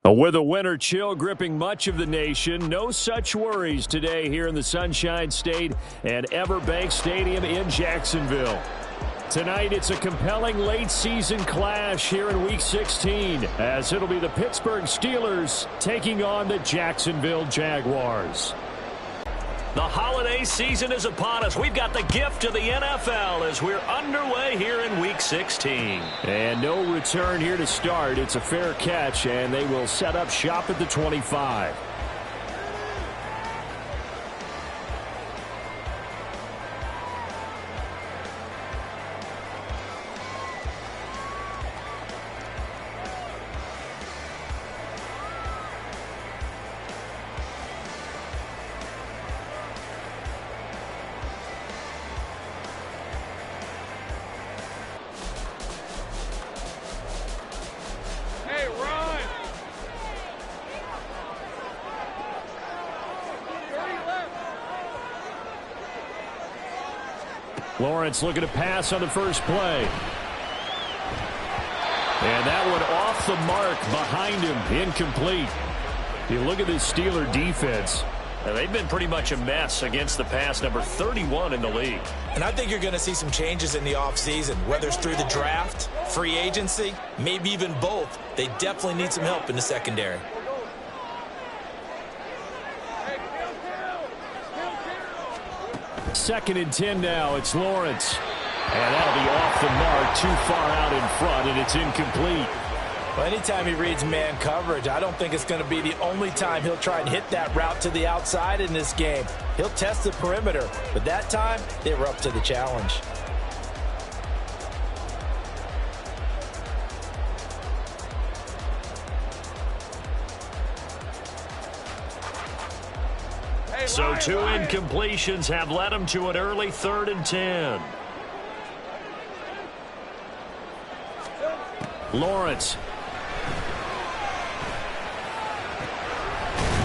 With a winter chill gripping much of the nation, no such worries today here in the Sunshine State and Everbank Stadium in Jacksonville. Tonight, it's a compelling late-season clash here in Week 16, as it'll be the Pittsburgh Steelers taking on the Jacksonville Jaguars. The holiday season is upon us. We've got the gift of the NFL as we're underway here in Week 16. And no return here to start. It's a fair catch, and they will set up shop at the 25. Lawrence looking to pass on the first play. And that one off the mark behind him, incomplete. You look at this Steeler defense. They've been pretty much a mess against the pass, number 31 in the league. And I think you're going to see some changes in the offseason, whether it's through the draft, free agency, maybe even both. They definitely need some help in the secondary. Second and 10 now. It's Lawrence. And that'll be off the mark, too far out in front, and it's incomplete. Well, anytime he reads man coverage, I don't think it's going to be the only time he'll try and hit that route to the outside in this game. He'll test the perimeter, but that time they were up to the challenge. So two incompletions have led him to an early 3rd and 10. Lawrence.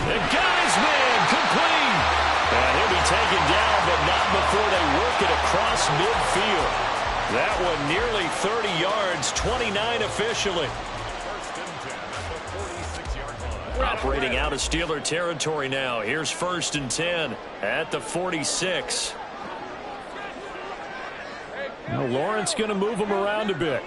The guy's man complete. And he'll be taken down, but not before they work it across midfield. That one nearly 30 yards, 29 officially. Operating out of Steeler territory now. Here's 1st and 10 at the 46. Now Lawrence going to move him around a bit.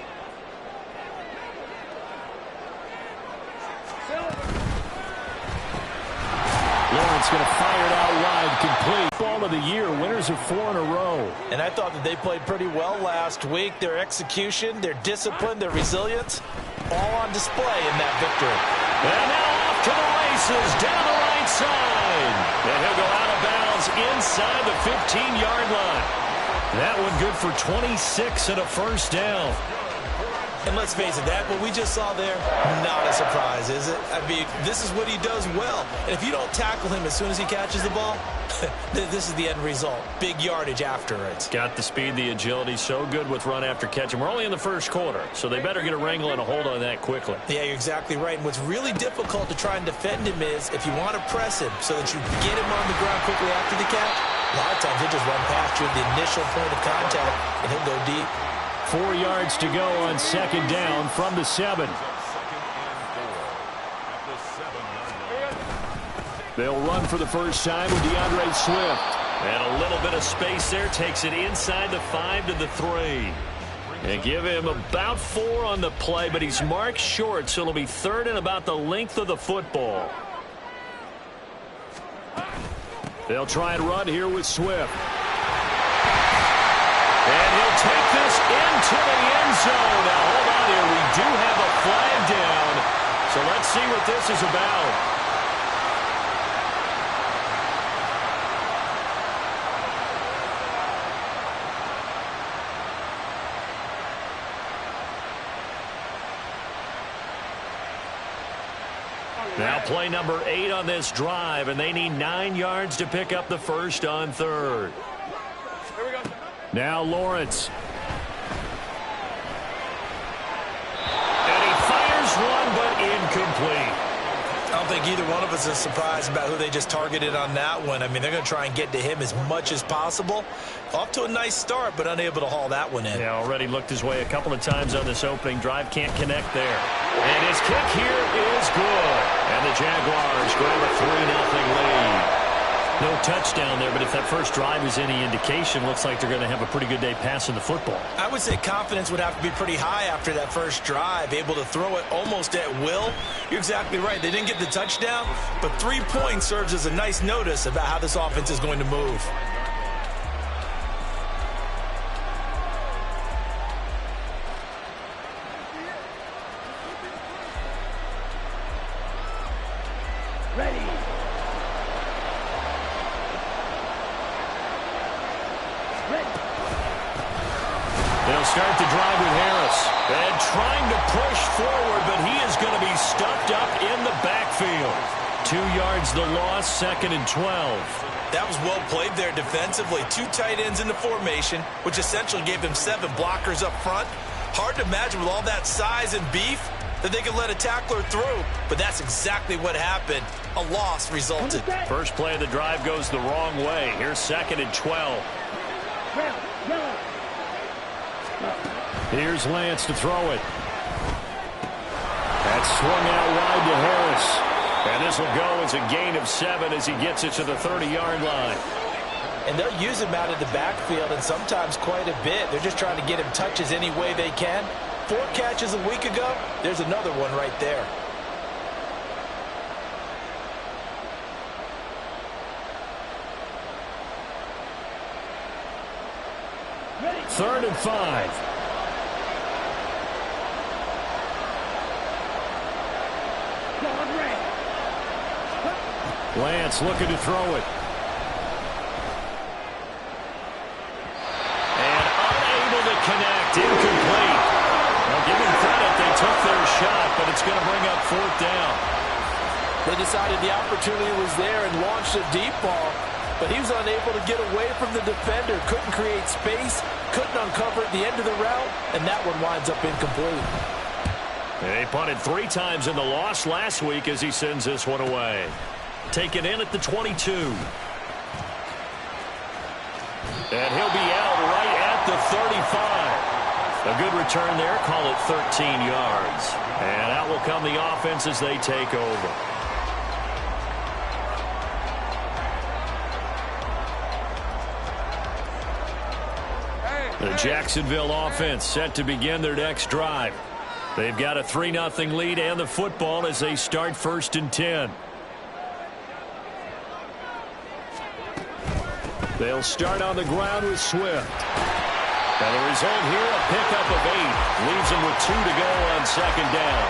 Lawrence going to fire it out wide, complete. Ball of the year, winners of 4 in a row. And I thought that they played pretty well last week. Their execution, their discipline, their resilience, all on display in that victory. And now off to the races down the right side. And he'll go out of bounds inside the 15-yard line. That one good for 26 and a first down. And let's face it, that what we just saw there, not a surprise, is it? I mean, this is what he does well. And if you don't tackle him as soon as he catches the ball, this is the end result. Big yardage after it. Got the speed, the agility, so good with run after catch. And we're only in the first quarter, so they better get a wrangle and a hold on that quickly. Yeah, you're exactly right. And what's really difficult to try and defend him is if you want to press him so that you get him on the ground quickly after the catch, a lot of times he'll just run past you at the initial point of contact, and he'll go deep. 4 yards to go on 2nd down from the 7. They'll run for the first time with DeAndre Swift. And a little bit of space there takes it inside the 5 to the 3. And give him about 4 on the play, but he's marked short, so it'll be 3rd and about the length of the football. They'll try and run here with Swift. And he'll take this into the end zone. Now, hold on here. We do have a flag down. So let's see what this is about. Now play number 8 on this drive, and they need 9 yards to pick up the first on 3rd. Now Lawrence. And he fires one, but incomplete. I don't think either one of us is surprised about who they just targeted on that one. I mean, they're going to try and get to him as much as possible. Off to a nice start, but unable to haul that one in. Yeah, already looked his way a couple of times on this opening drive. Can't connect there. And his kick here is good. And the Jaguars grab a 3-0 lead. No touchdown there, but if that first drive is any indication, looks like they're going to have a pretty good day passing the football. I would say confidence would have to be pretty high after that first drive, able to throw it almost at will. You're exactly right. They didn't get the touchdown, but 3 points serves as a nice notice about how this offense is going to move. They'll start the drive with Harris. And trying to push forward, but he is going to be stuffed up in the backfield. 2 yards the loss, 2nd and 12. That was well played there defensively. 2 tight ends in the formation, which essentially gave them 7 blockers up front. Hard to imagine with all that size and beef that they could let a tackler through, but that's exactly what happened. A loss resulted. First play of the drive goes the wrong way. Here's 2nd and 12. Here's Lance to throw it. That's swung out wide to Harris. And this will go as a gain of 7 as he gets it to the 30-yard line. And they'll use him out of the backfield, and sometimes quite a bit. They're just trying to get him touches any way they can. 4 catches a week ago. There's another one right there. Third and 5. Lance looking to throw it. And unable to connect. Incomplete. Now give him credit. They took their shot, but it's going to bring up 4th down. They decided the opportunity was there and launched a deep ball, but he was unable to get away from the defender. Couldn't create space, couldn't uncover at the end of the route, and that one winds up incomplete. They punted 3 times in the loss last week as he sends this one away. Taken in at the 22. And he'll be out right at the 35. A good return there. Call it 13 yards. And out will come the offense as they take over. The Jacksonville offense set to begin their next drive. They've got a 3-0 lead and the football as they start 1st and 10. They'll start on the ground with Swift. And the result here, a pickup of 8. Leaves them with 2 to go on 2nd down.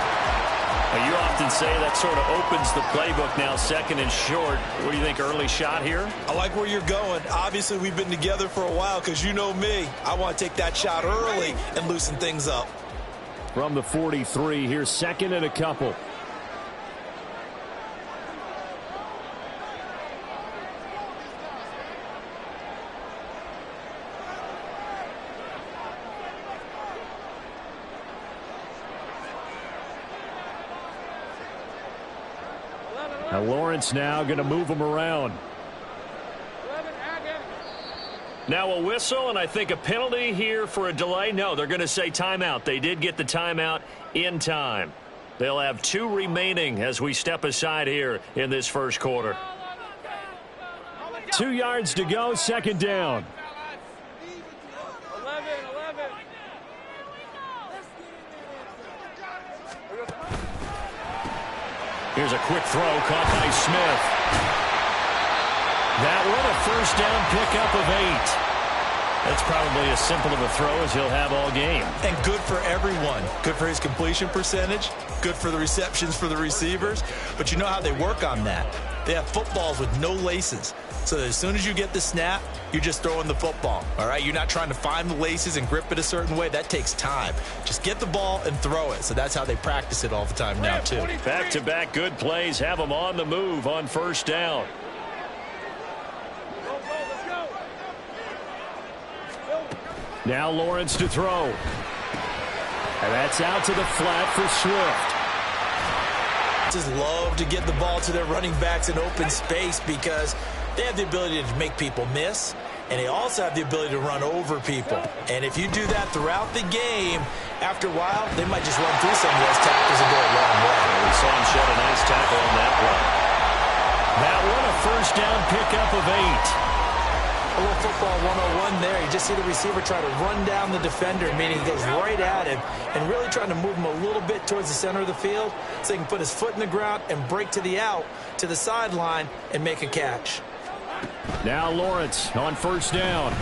Now, you often say that sort of opens the playbook now, 2nd and short. What do you think, early shot here? I like where you're going. Obviously, we've been together for a while because you know me. I want to take that shot early and loosen things up. From the 43, here's 2nd and a couple. Now Lawrence now going to move him around. Now a whistle, and I think a penalty here for a delay. No, they're going to say timeout. They did get the timeout in time. They'll have 2 remaining as we step aside here in this first quarter. 2 yards to go, 2nd down. Here's a quick throw caught by Smith. That one, a 1st down pickup of 8. That's probably as simple of a throw as he'll have all game. And good for everyone. Good for his completion percentage. Good for the receptions for the receivers. But you know how they work on that. They have footballs with no laces. So as soon as you get the snap, you're just throwing the football. All right? You're not trying to find the laces and grip it a certain way. That takes time. Just get the ball and throw it. So that's how they practice it all the time now, too. Back-to-back good plays have them on the move on 1st down. Now Lawrence to throw. And that's out to the flat for Swift. defenses love to get the ball to their running backs in open space because they have the ability to make people miss, and they also have the ability to run over people. And if you do that throughout the game, after a while, they might just run through some of those tackles and go a long way. And we saw him shed a nice tackle on that one. That one a first down pickup of 8. A little football 101 there. You just see the receiver try to run down the defender, meaning he goes right at him and really trying to move him a little bit towards the center of the field so he can put his foot in the ground and break to the out, to the sideline, and make a catch. Now Lawrence on first down.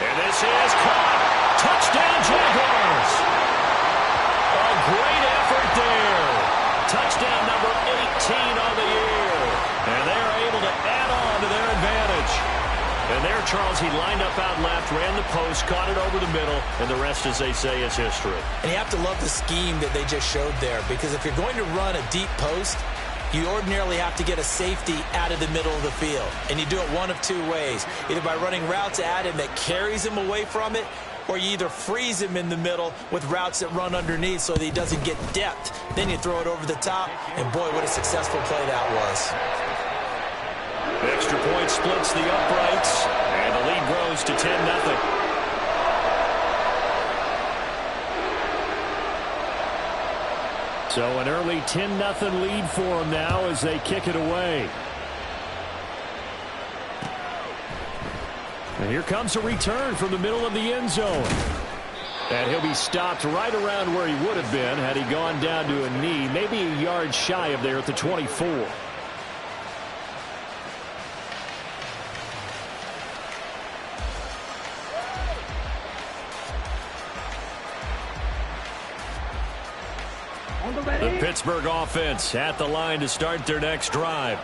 And this is caught. Touchdown, Jaguars. A great effort there. Touchdown number 18 on the year. And they're able to add on to their advantage. And there, Charles, he lined up out left, ran the post, caught it over the middle, and the rest, as they say, is history. And you have to love the scheme that they just showed there, because if you're going to run a deep post, you ordinarily have to get a safety out of the middle of the field. And you do it one of two ways, either by running routes at him that carries him away from it, or you either freeze him in the middle with routes that run underneath so that he doesn't get depth. Then you throw it over the top, and boy, what a successful play that was. Extra point splits the uprights, and the lead grows to 10-0. So an early 10-0 lead for them now as they kick it away. And here comes a return from the middle of the end zone. And he'll be stopped right around where he would have been had he gone down to a knee, maybe a yard shy of there at the 24. The Pittsburgh offense at the line to start their next drive.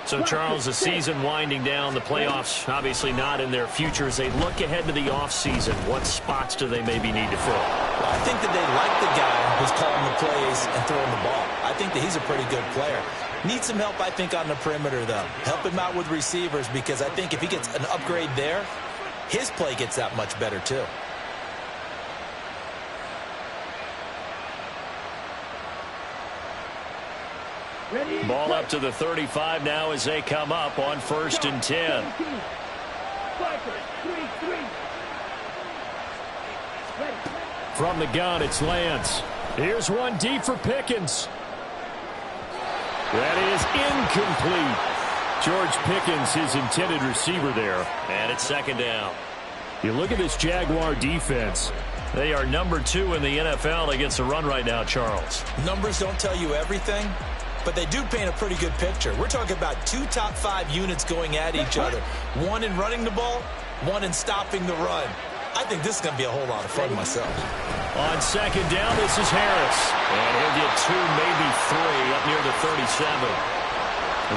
So, Charles, the season winding down, the playoffs obviously not in their future. As they look ahead to the offseason, what spots do they maybe need to fill? Well, I think that they like the guy who's calling the plays and throwing the ball. I think that he's a pretty good player. Needs some help, I think, on the perimeter, though. Help him out with receivers, because I think if he gets an upgrade there, his play gets that much better, too. Ball up to the 35 now as they come up on 1st and 10. From the gun, it's Lance. Here's one deep for Pickens. That is incomplete. George Pickens, his intended receiver there. And it's 2nd down. You look at this Jaguar defense. They are number 2 in the NFL against the run right now, Charles. Numbers don't tell you everything, but they do paint a pretty good picture. We're talking about 2 top 5 units going at each other. One in running the ball, one in stopping the run. I think this is going to be a whole lot of fun myself. On 2nd down, this is Harris. And he'll get 2, maybe 3 up near the 37.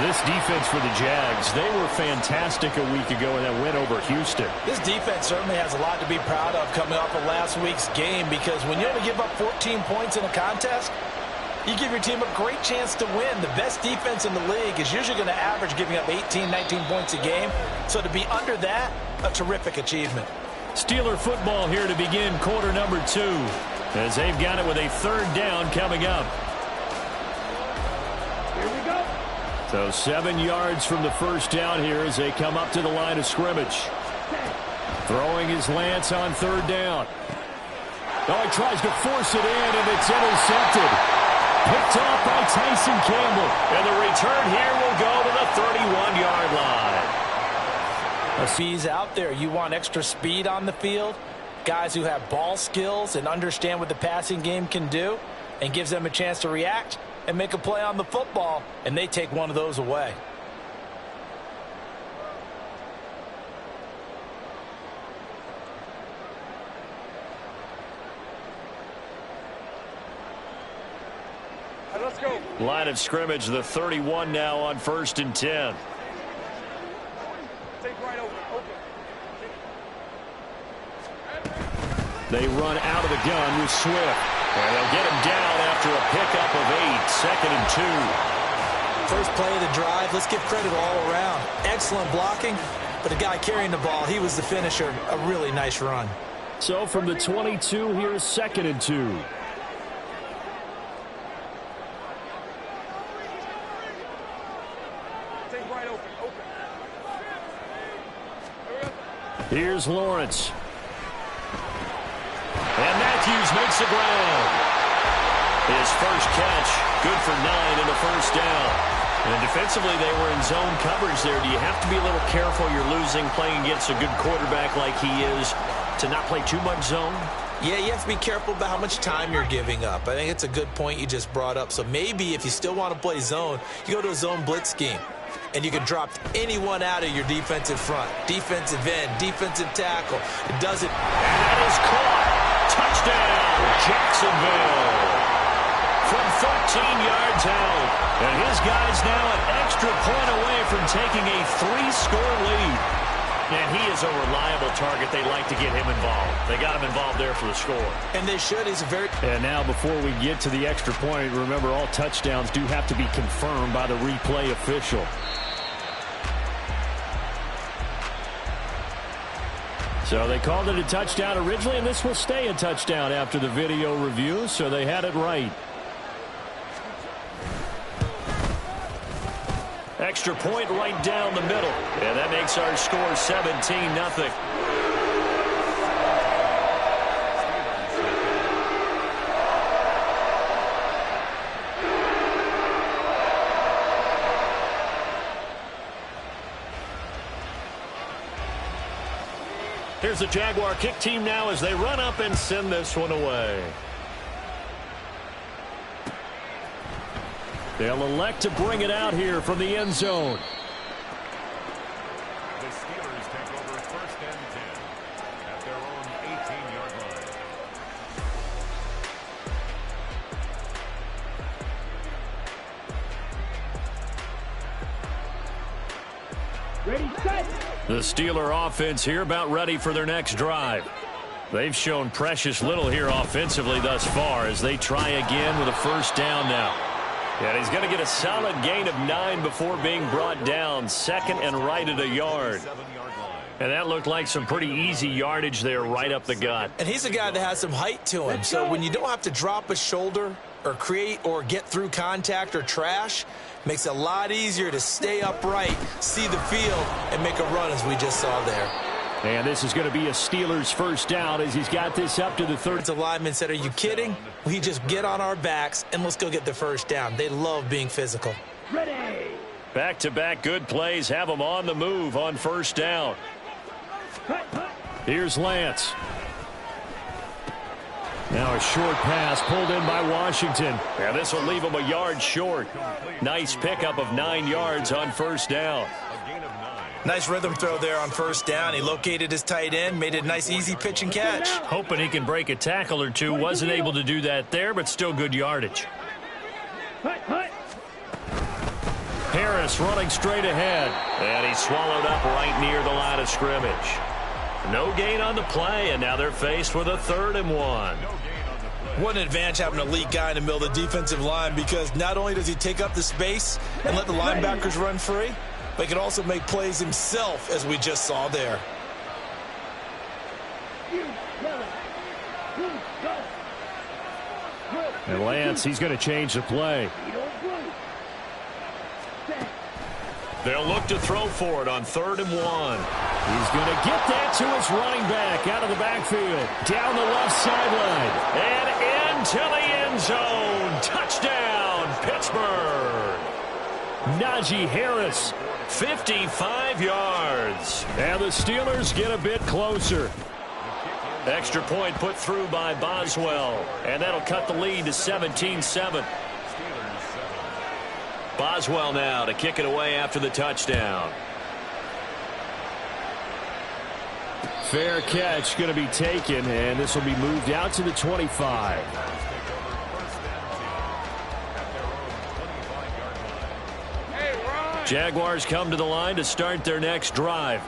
This defense for the Jags, they were fantastic a week ago in that win over Houston. This defense certainly has a lot to be proud of coming off of last week's game, because when you only give up 14 points in a contest, you give your team a great chance to win. The best defense in the league is usually going to average giving up 18, 19 points a game. So to be under that, a terrific achievement. Steeler football here to begin quarter number 2, as they've got it with a 3rd down coming up. Here we go. So 7 yards from the first down here as they come up to the line of scrimmage. Throwing his Lance on 3rd down. Oh, he tries to force it in, and it's intercepted. Picked off by Tyson Campbell. And the return here will go to the 31-yard line. He's out there. You want extra speed on the field, guys who have ball skills and understand what the passing game can do, and gives them a chance to react and make a play on the football, and they take one of those away. Let's go. Line of scrimmage, the 31 now on 1st and 10. Take right over. They run out of the gun with Swift. And they'll get him down after a pickup of 8, 2nd and 2. First play of the drive, let's give credit all around. Excellent blocking, but the guy carrying the ball, he was the finisher. A really nice run. So from the 22, here's 2nd and 2. Here's Lawrence. And Matthews makes the ground. His first catch, good for 9 and a first down. And defensively, they were in zone coverage there. Do you have to be a little careful? You're losing, playing against a good quarterback like he is, to not play too much zone? Yeah, you have to be careful about how much time you're giving up. I think it's a good point you just brought up. So maybe if you still want to play zone, you go to a zone blitz scheme. And you can drop anyone out of your defensive front. Defensive end, defensive tackle. It does it. And that is caught. Touchdown, Jacksonville. From 13 yards out. And his guy's now an extra point away from taking a 3-score lead. And he is a reliable target. They like to get him involved. They got him involved there for the score. And they should. He's a very... And now before we get to the extra point, remember all touchdowns do have to be confirmed by the replay official. So they called it a touchdown originally, and this will stay a touchdown after the video review, so they had it right. Extra point right down the middle. And that makes our score 17-0. Here's the Jaguar kick team now as they run up and send this one away. They'll elect to bring it out here from the end zone. The Steelers take over 1st and 10 at their own 18-yard line. Ready, set. The Steeler offense here about ready for their next drive. They've shown precious little here offensively thus far as they try again with a first down now. And he's going to get a solid gain of 9 before being brought down. 2nd and right at a yard. And that looked like some pretty easy yardage there right up the gut. And he's a guy that has some height to him. So when you don't have to drop a shoulder or create or get through contact or trash, makes it a lot easier to stay upright, see the field, and make a run as we just saw there. And this is going to be a Steelers first down as he's got this up to the 30. The lineman said, are you kidding? We just get on our backs and let's go get the first down. They love being physical. Ready. Back-to-back good plays have them on the move on first down. Here's Lance. Now a short pass pulled in by Washington. And this will leave him a yard short. Nice pickup of 9 yards on first down. Nice rhythm throw there on first down. He located his tight end, made it a nice easy pitch and catch. Hoping he can break a tackle or two. Wasn't able to do that there, but still good yardage. Harris running straight ahead. And he's swallowed up right near the line of scrimmage. No gain on the play, and now they're faced with a 3rd and 1. What an advantage having an elite guy in the middle of the defensive line, because not only does he take up the space and let the linebackers run free, but he can also make plays himself, as we just saw there. And Lance, he's going to change the play. They'll look to throw for it on 3rd and 1. He's going to get that to his running back out of the backfield. Down the left sideline. And into the end zone. Touchdown, Pittsburgh. Najee Harris. 55 yards. And the Steelers get a bit closer. Extra point put through by Boswell. And that'll cut the lead to 17-7. Boswell now to kick it away after the touchdown. Fair catch going to be taken, and this will be moved out to the 25. Jaguars come to the line to start their next drive.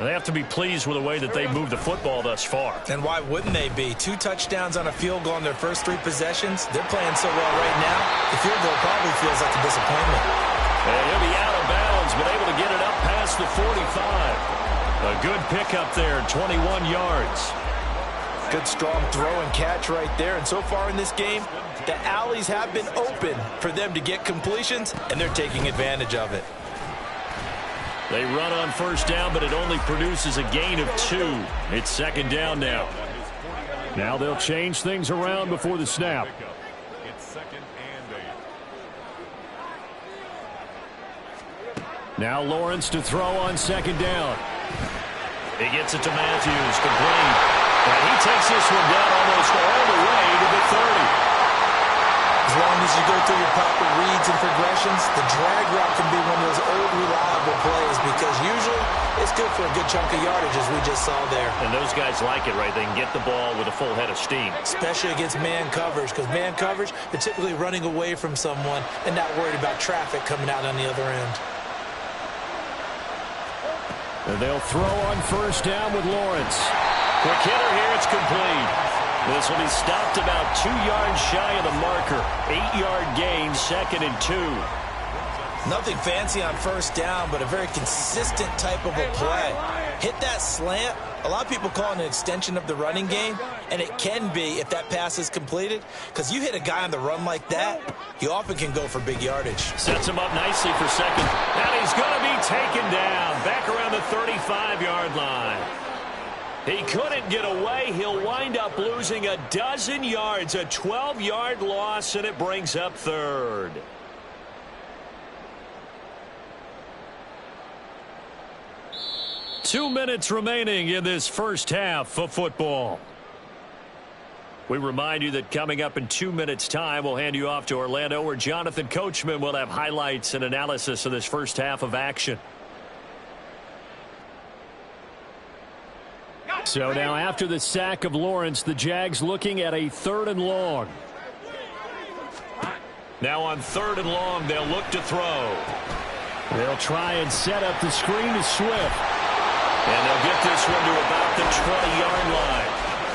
They have to be pleased with the way that they moved the football thus far. And why wouldn't they be? 2 touchdowns on a field goal in their first 3 possessions. They're playing so well right now, the field goal probably feels like a disappointment. And he'll be out of bounds, but able to get it up past the 45. A good pickup there, 21 yards. Good strong throw and catch right there. And so far in this game, the alleys have been open for them to get completions, and they're taking advantage of it. They run on first down, but it only produces a gain of 2. It's second down now. Now they'll change things around before the snap. It's second and 8. Now Lawrence to throw on second down. He gets it to Matthews, complete. And he takes this one down almost all the way to the 30. As long as you go through your proper reads and progressions, the drag route can be one of those old reliable plays because usually it's good for a good chunk of yardage, as we just saw there. And those guys like it, right? They can get the ball with a full head of steam. Especially against man coverage, because man coverage, they're typically running away from someone and not worried about traffic coming out on the other end. And they'll throw on first down with Lawrence. Quick hitter here, it's complete. This will be stopped about 2 yards shy of the marker. 8-yard gain, second and 2. Nothing fancy on first down, but a very consistent type of a play. Hit that slant. A lot of people call it an extension of the running game, and it can be if that pass is completed, because you hit a guy on the run like that, he often can go for big yardage. Sets him up nicely for second. And he's going to be taken down back around the 35-yard line. He couldn't get away. He'll wind up losing a dozen yards, a 12-yard loss, and it brings up third. Two minutes remaining in this first half of football. We remind you that coming up in 2 minutes' time, we'll hand you off to Orlando, where Jonathan Coachman will have highlights and analysis of this first half of action. So now after the sack of Lawrence, the Jags looking at a 3rd and long. Now on 3rd and long, they'll look to throw. They'll try and set up the screen to Swift. And they'll get this one to about the 20-yard line.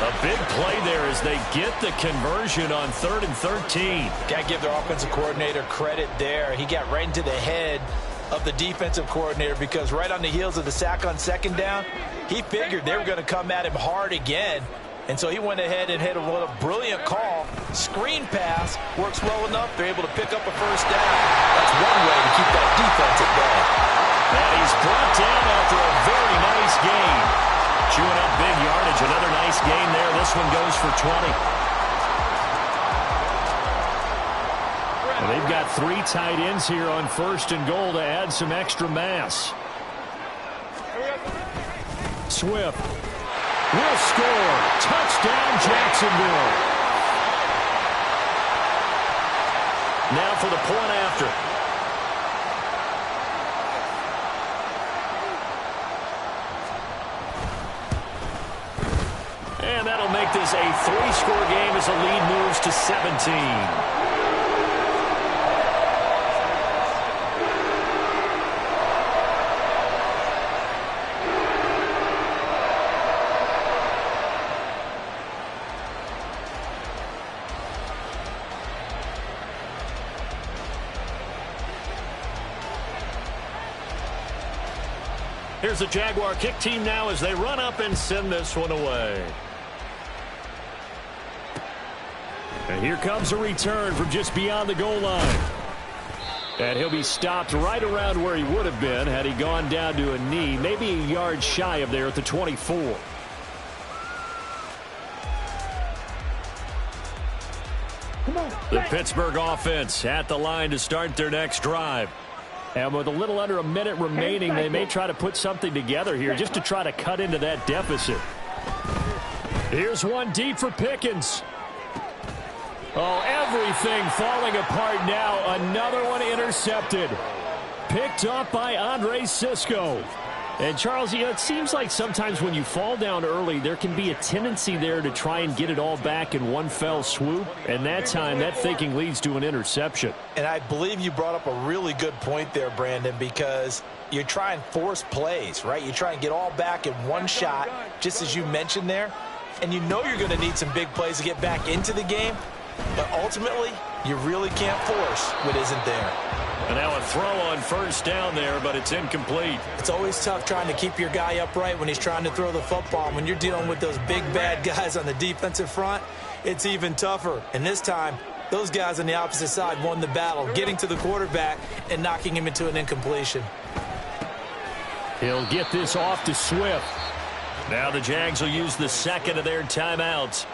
A big play there as they get the conversion on 3rd and 13. Got to give their offensive coordinator credit there. He got right into the head of the defensive coordinator because right on the heels of the sack on second down, he figured they were going to come at him hard again. And so he went ahead and hit a brilliant call. Screen pass works well enough. They're able to pick up a first down. That's one way to keep that defense at bay. And he's brought down after a very nice game. Chewing up big yardage. Another nice gain there. This one goes for 20. And they've got 3 tight ends here on 1st and goal to add some extra mass. Swift will score. Touchdown, Jacksonville. Now for the point after. And that'll make this a 3-score game as the lead moves to 17. Here's the Jaguar kick team now as they run up and send this one away. And here comes a return from just beyond the goal line. And he'll be stopped right around where he would have been had he gone down to a knee, maybe a yard shy of there at the 24. The Pittsburgh offense at the line to start their next drive. And with a little under a minute remaining, they may try to put something together here just to try to cut into that deficit. Here's one deep for Pickens. Oh, everything falling apart now. Another one intercepted. Picked up by Andre Sisco. And, Charles, you know, it seems like sometimes when you fall down early, there can be a tendency there to try and get it all back in one fell swoop. And that time, that thinking leads to an interception. And I believe you brought up a really good point there, Brandon, because you try and force plays, right? You try and get all back in one shot, just as you mentioned there. And you know you're going to need some big plays to get back into the game. But ultimately, you really can't force what isn't there. And now a throw on first down there, but it's incomplete. It's always tough trying to keep your guy upright when he's trying to throw the football. When you're dealing with those big, bad guys on the defensive front, it's even tougher. And this time, those guys on the opposite side won the battle, getting to the quarterback and knocking him into an incompletion. He'll get this off to Swift. Now the Jags will use the second of their timeouts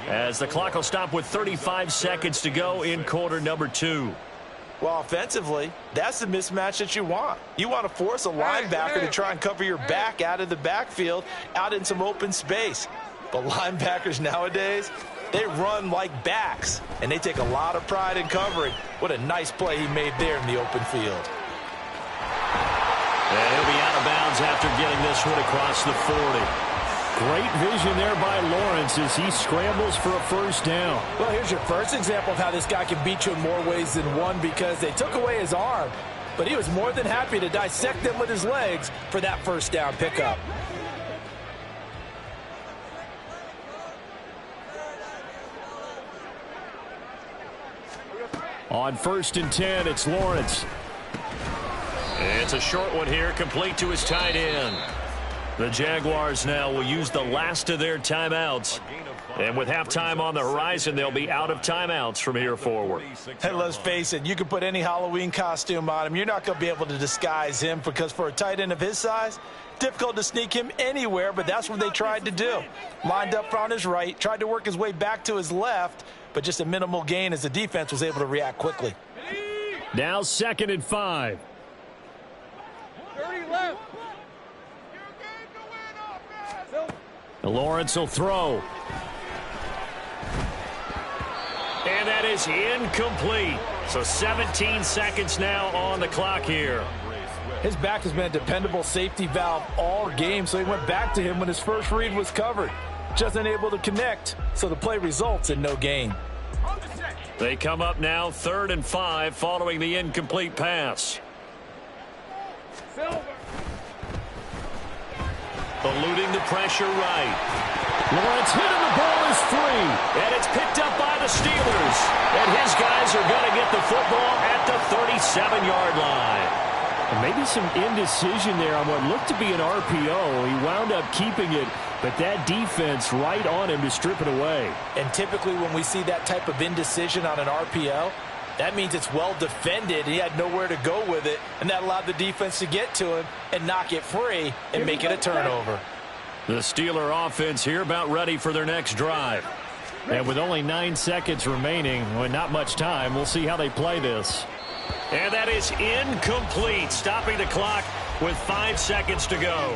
as the clock will stop with 35 seconds to go in quarter number 2. Well, offensively, that's the mismatch that you want. You want to force a linebacker to try and cover your back out of the backfield, out in some open space. But linebackers nowadays, they run like backs, and they take a lot of pride in covering. What a nice play he made there in the open field. And he'll be out of bounds after getting this one across the 40. Great vision there by Lawrence as he scrambles for a first down. Well, here's your first example of how this guy can beat you in more ways than one, because they took away his arm, but he was more than happy to dissect them with his legs for that first down pickup. On 1st and 10, it's Lawrence. It's a short one here, complete to his tight end. The Jaguars now will use the last of their timeouts. And with halftime on the horizon, they'll be out of timeouts from here forward. Hey, let's face it, you can put any Halloween costume on him. You're not going to be able to disguise him, because for a tight end of his size, difficult to sneak him anywhere, but that's what they tried to do. Lined up on his right, tried to work his way back to his left, but just a minimal gain as the defense was able to react quickly. Now 2nd and 5. 30 left. Lawrence will throw. And that is incomplete. So 17 seconds now on the clock here. His back has been a dependable safety valve all game, so he went back to him when his first read was covered. Just unable to connect, so the play results in no gain. They come up now 3rd and 5 following the incomplete pass. Eluding the pressure right. Lawrence hit and the ball is free. And it's picked up by the Steelers. And his guys are going to get the football at the 37-yard line. And maybe some indecision there on what looked to be an RPO. He wound up keeping it, but that defense right on him to strip it away. And typically when we see that type of indecision on an RPO, that means it's well defended. He had nowhere to go with it, and that allowed the defense to get to him and knock it free and make it a turnover. The Steeler offense here about ready for their next drive. And with only 9 seconds remaining, well, not much time, we'll see how they play this. And that is incomplete, stopping the clock with 5 seconds to go.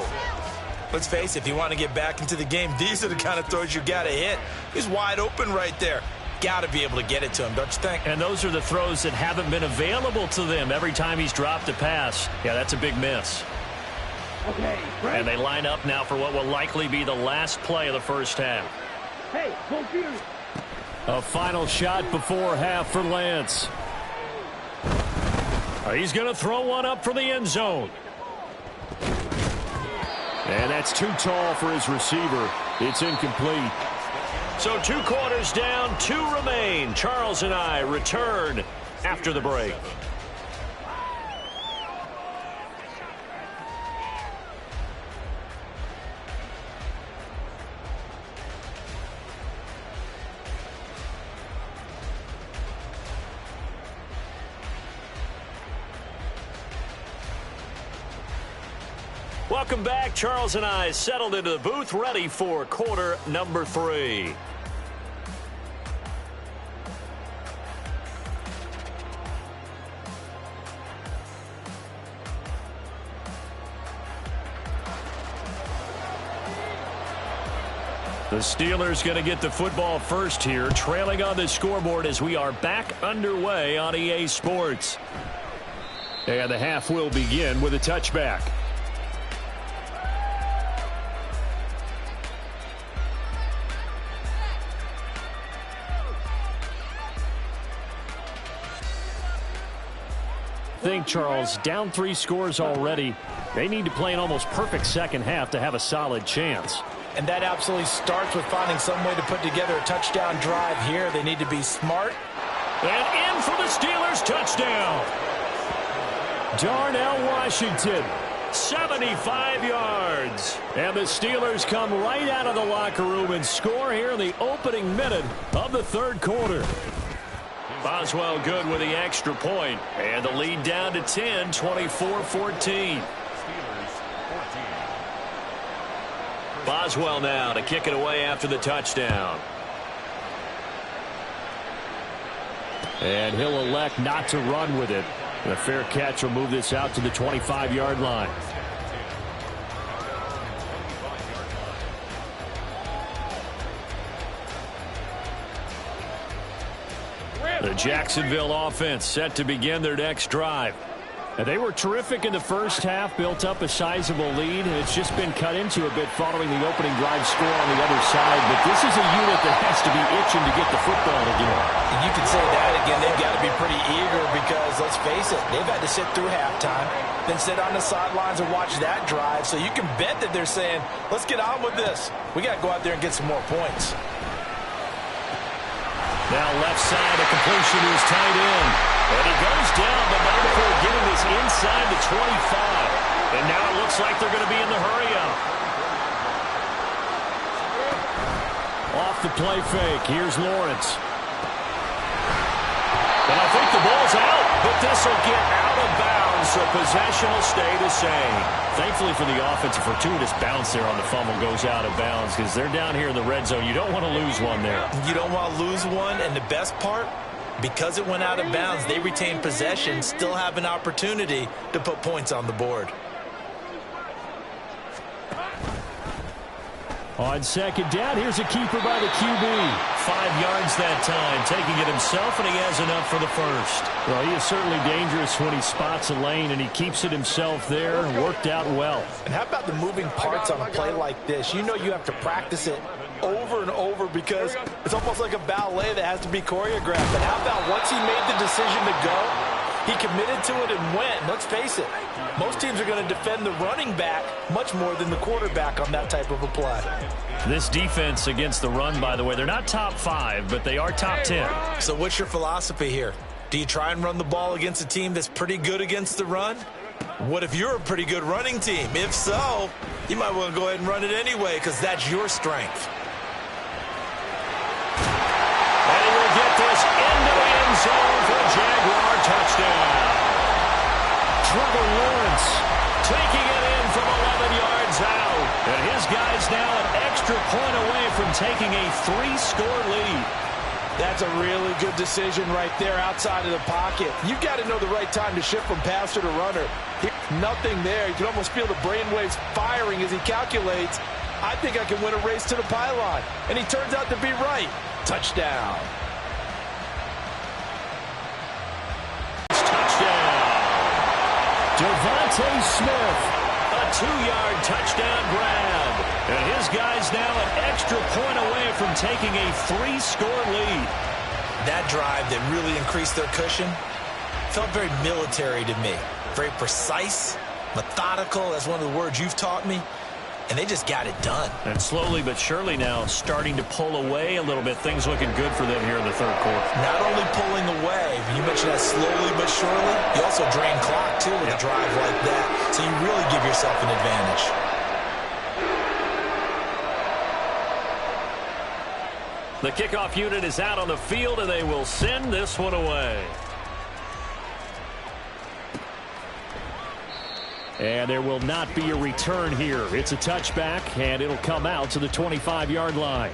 Let's face it, if you want to get back into the game, these are the kind of throws you got to hit. He's wide open right there. Got to be able to get it to him, don't you think? And those are the throws that haven't been available to them every time he's dropped a pass. Yeah, that's a big miss. Okay. And they line up now for what will likely be the last play of the first half. Hey, go shoot. A final shot before half for Lance. He's going to throw one up for the end zone. And that's too tall for his receiver. It's incomplete. So 2 quarters down, 2 remain. Charles and I return after the break. Welcome back. Charles and I settled into the booth, ready for quarter number 3. The Steelers going to get the football first here, trailing on the scoreboard as we are back underway on EA Sports. And the half will begin with a touchback. Think, Charles, down 3 scores already. They need to play an almost perfect second half to have a solid chance. And that absolutely starts with finding some way to put together a touchdown drive here. They need to be smart. And in for the Steelers, touchdown. Darnell Washington, 75 yards. And the Steelers come right out of the locker room and score here in the opening minute of the 3rd quarter. Boswell good with the extra point. And the lead down to 10, 24-14. Boswell now to kick it away after the touchdown. And he'll elect not to run with it. And a fair catch will move this out to the 25-yard line. The Jacksonville offense set to begin their next drive. And they were terrific in the first half, built up a sizable lead, and it's just been cut into a bit following the opening drive score on the other side. But this is a unit that has to be itching to get the football again. And you can say that again. They've got to be pretty eager because, let's face it, they've had to sit through halftime, then sit on the sidelines and watch that drive. So you can bet that they're saying, let's get on with this. We got to go out there and get some more points. Now left side, a completion to his tight end. And he goes down, but not before getting this inside the 25. And now it looks like they're going to be in the hurry-up. Off the play fake, here's Lawrence. And I think the ball's out, but this will get out of bounds, so possession will stay the same. Thankfully for the offense, a fortuitous bounce there on the fumble goes out of bounds because they're down here in the red zone. You don't want to lose one there. You don't want to lose one, and the best part, because it went out of bounds, they retain possession, still have an opportunity to put points on the board. On second down, here's a keeper by the QB. 5 yards that time, taking it himself, and he has enough for the first. Well, he is certainly dangerous when he spots a lane, and he keeps it himself there. Worked out well. And how about the moving parts on a play like this? You know you have to practice it over and over because it's almost like a ballet that has to be choreographed. But how about once he made the decision to go, he committed to it and went. Let's face it, most teams are going to defend the running back much more than the quarterback on that type of a play. This defense against the run, by the way, they're not top 5, but they are top 10. So what's your philosophy here? Do you try and run the ball against a team that's pretty good against the run? What if you're a pretty good running team? If so, you might want to go ahead and run it anyway because that's your strength. And he will get this into the end zone for a Jaguar touchdown. Trevor Lawrence Taking it in from 11 yards out. And his guy's now an extra point away from taking a 3-score lead. That's a really good decision right there outside of the pocket. You've got to know the right time to shift from passer to runner. Nothing there. You can almost feel the brainwaves firing as he calculates, I think I can win a race to the pylon. And he turns out to be right. Touchdown. Devontae Smith. A 2-yard touchdown grab. And his guy's now an extra point away from taking a 3-score lead. That drive that really increased their cushion felt very military to me. Very precise, methodical. That's one of the words you've taught me. And they just got it done. And slowly but surely now starting to pull away a little bit. Things looking good for them here in the third quarter. Not only pulling away, you mentioned that slowly but surely, you also drain clock too with a drive like that. So you really give yourself an advantage. The kickoff unit is out on the field, and they will send this one away. And there will not be a return here. It's a touchback, and it'll come out to the 25-yard line.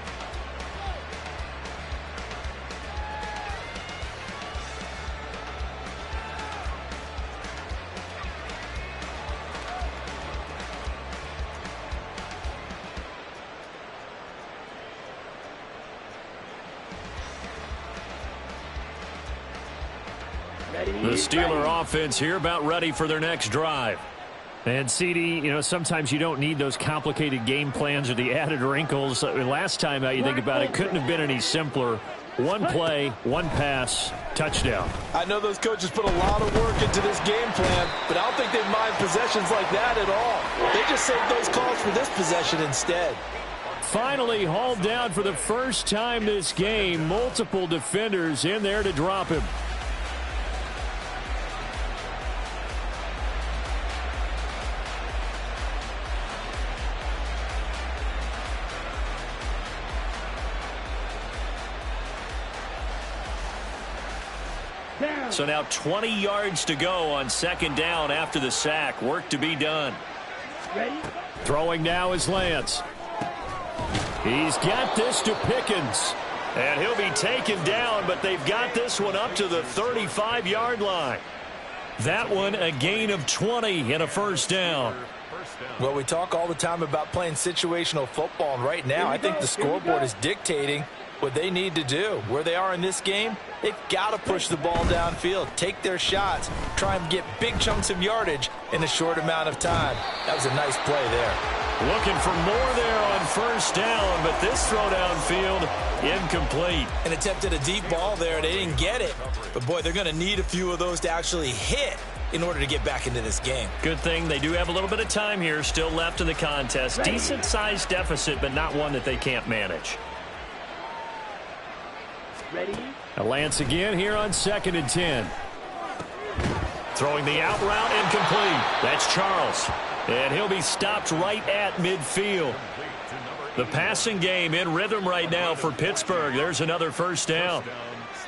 The Steeler offense here about ready for their next drive. And, CD, you know, sometimes you don't need those complicated game plans or the added wrinkles. Last time out, you think about it, couldn't have been any simpler. One play, one pass, touchdown. I know those coaches put a lot of work into this game plan, but I don't think they mind possessions like that at all. They just saved those calls for this possession instead. Finally hauled down for the first time this game. Multiple defenders in there to drop him. So now 20 yards to go on second down after the sack. Work to be done. Throwing now is Lance. He's got this to Pickens. And he'll be taken down, but they've got this one up to the 35-yard line. That one a gain of 20 and a first down. Well, we talk all the time about playing situational football, and right now I think the scoreboard is dictating what they need to do. Where they are in this game, they've got to push the ball downfield, take their shots, try and get big chunks of yardage in a short amount of time. That was a nice play there. Looking for more there on first down, but this throw downfield incomplete. An attempt at a deep ball there. They didn't get it. But, boy, they're going to need a few of those to actually hit in order to get back into this game. Good thing they do have a little bit of time here still left in the contest. Decent-sized deficit, but not one that they can't manage. Ready? Lance again here on 2nd and 10. Throwing the out route incomplete. That's Charles. And he'll be stopped right at midfield. The passing game in rhythm right now for Pittsburgh. There's another first down.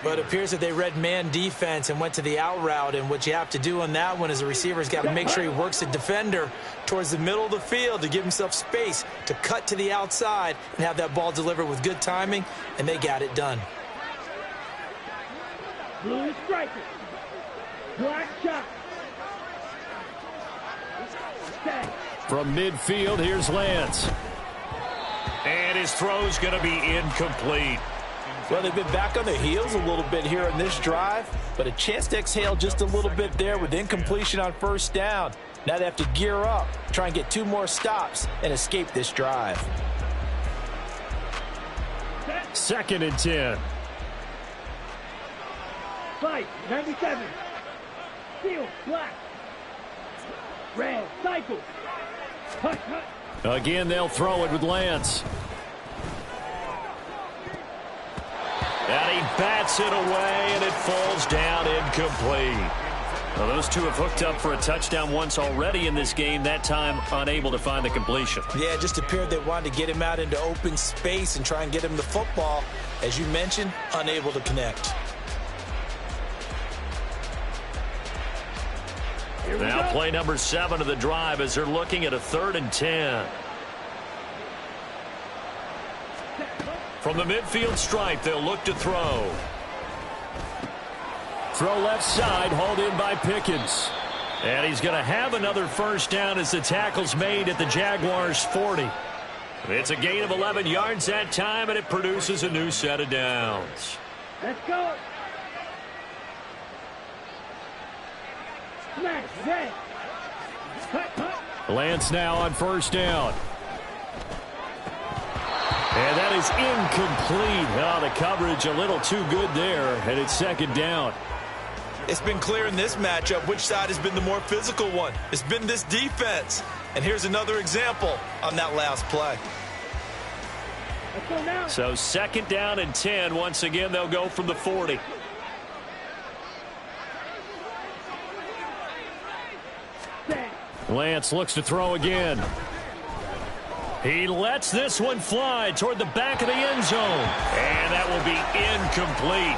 But it appears that they read man defense and went to the out route. And what you have to do on that one is the receiver's got to make sure he works the defender towards the middle of the field to give himself space to cut to the outside and have that ball delivered with good timing. And they got it done. Blue striker. Black shot. From midfield, here's Lance. And his throw's going to be incomplete. Well, they've been back on their heels a little bit here on this drive, but a chance to exhale just a little bit there with incompletion on first down. Now they have to gear up, try and get 2 more stops, and escape this drive. 2nd and 10. Fight, 97. Steel, black. Red, cycle. Hut, hut. Again, they'll throw it with Lance. And he bats it away, and it falls down incomplete. Well, those two have hooked up for a touchdown once already in this game, that time unable to find the completion. Yeah, it just appeared they wanted to get him out into open space and try and get him the football. As you mentioned, unable to connect. Now play number 7 of the drive as they're looking at a 3rd and 10. From the midfield stripe, they'll look to throw. Throw left side, hauled in by Pickens. And he's going to have another first down as the tackle's made at the Jaguars' 40. It's a gain of 11 yards that time, and it produces a new set of downs. Let's go. Smash, red. Hut, hut. Lance now on first down. And that is incomplete. Oh, the coverage a little too good there, and it's 2nd down. It's been clear in this matchup which side has been the more physical one. It's been this defense. And here's another example on that last play. Let's go now. So 2nd down and 10. Once again, they'll go from the 40. Lance looks to throw again. He lets this one fly toward the back of the end zone. And that will be incomplete.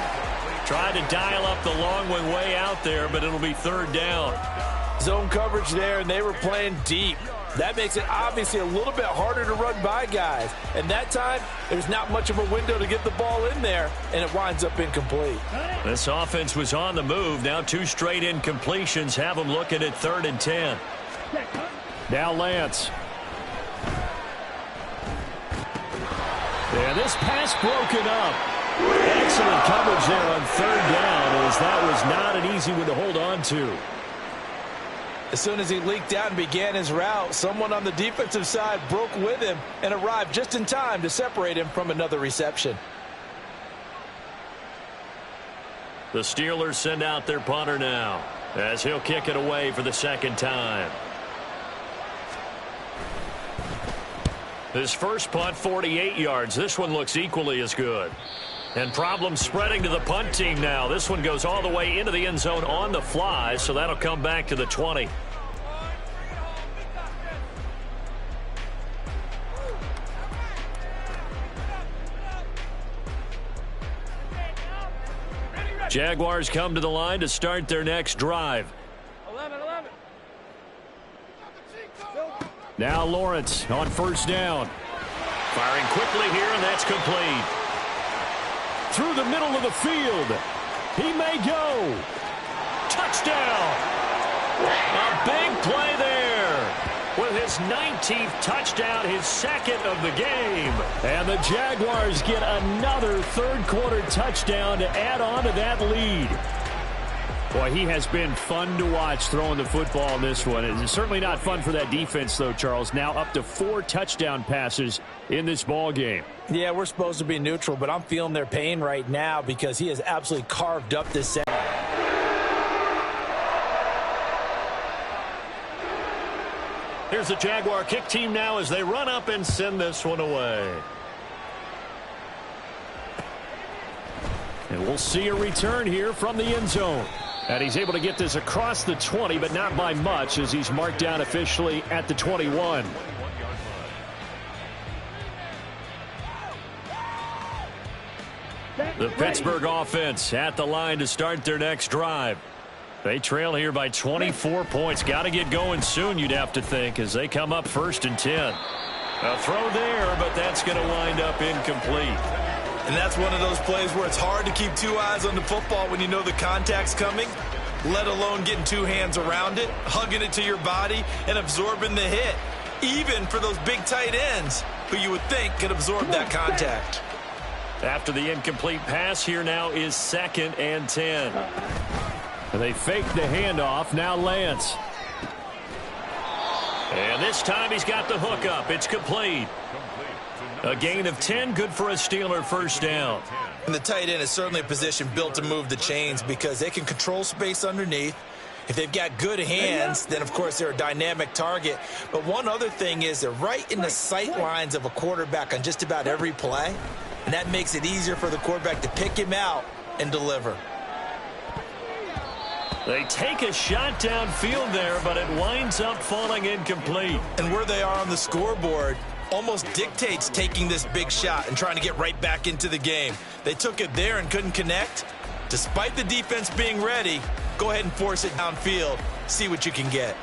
Tried to dial up the long one way out there, but it'll be 3rd down. Zone coverage there, and they were playing deep. That makes it obviously a little bit harder to run by guys. And that time, there's not much of a window to get the ball in there, and it winds up incomplete. This offense was on the move. Now 2 straight incompletions have them looking at 3rd and 10. Now Lance. And this pass broken up. Excellent coverage there on 3rd down, as that was not an easy one to hold on to. As soon as he leaked out and began his route, someone on the defensive side broke with him and arrived just in time to separate him from another reception. The Steelers send out their punter now, as he'll kick it away for the 2nd time. His first punt, 48 yards. This one looks equally as good. And problems spreading to the punt team now. This one goes all the way into the end zone on the fly, so that'll come back to the 20. Jaguars come to the line to start their next drive. 11. Now Lawrence on first down. Firing quickly here, and that's complete. Through the middle of the field. He may go. Touchdown! A big play there. With his 19th touchdown, his second of the game. And the Jaguars get another third-quarter touchdown to add on to that lead. Boy, he has been fun to watch throwing the football in this one. It's certainly not fun for that defense, though, Charles. Now up to 4 touchdown passes in this ball game. Yeah, we're supposed to be neutral, but I'm feeling their pain right now because he has absolutely carved up this set. Here's the Jaguar kick team now as they run up and send this one away. And we'll see a return here from the end zone. And he's able to get this across the 20, but not by much as he's marked down officially at the 21. The Pittsburgh offense at the line to start their next drive. They trail here by 24 points. Got to get going soon, you'd have to think, as they come up 1st and 10. A throw there, but that's going to wind up incomplete. And that's one of those plays where it's hard to keep 2 eyes on the football when you know the contact's coming, let alone getting 2 hands around it, hugging it to your body, and absorbing the hit. Even for those big tight ends who you would think could absorb that contact. After the incomplete pass, here now is 2nd and 10. They fake the handoff. Now Lance. And this time he's got the hook up. It's complete. A gain of 10, good for a Steeler first down. And the tight end is certainly a position built to move the chains because they can control space underneath. If they've got good hands, then, of course, they're a dynamic target. But one other thing is they're right in the sight lines of a quarterback on just about every play. And that makes it easier for the quarterback to pick him out and deliver. They take a shot downfield there, but it winds up falling incomplete. And where they are on the scoreboard almost dictates taking this big shot and trying to get right back into the game. They took it there and couldn't connect. Despite the defense being ready, go ahead and force it downfield. See what you can get.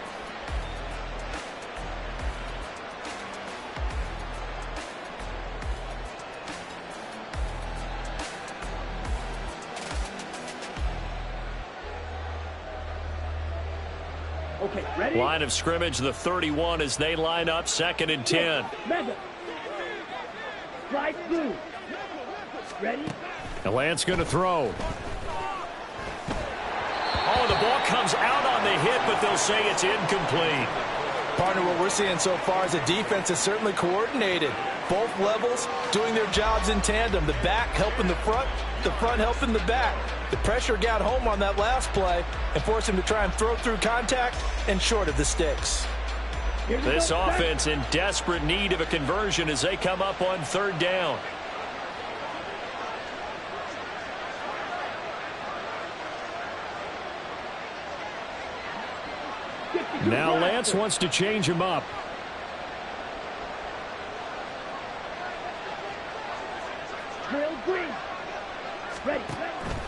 Okay, ready? Line of scrimmage, the 31 as they line up 2nd and 10. Mega. Slide through. Ready? And Lance going to throw. Oh, the ball comes out on the hit, but they'll say it's incomplete. Partner, what we're seeing so far is the defense is certainly coordinated. Both levels doing their jobs in tandem. The back helping the front helping the back. The pressure got home on that last play and forced him to try and throw through contact and short of the sticks. This offense in desperate need of a conversion as they come up on 3rd down. Now Lance wants to change him up. Drill green. Ready.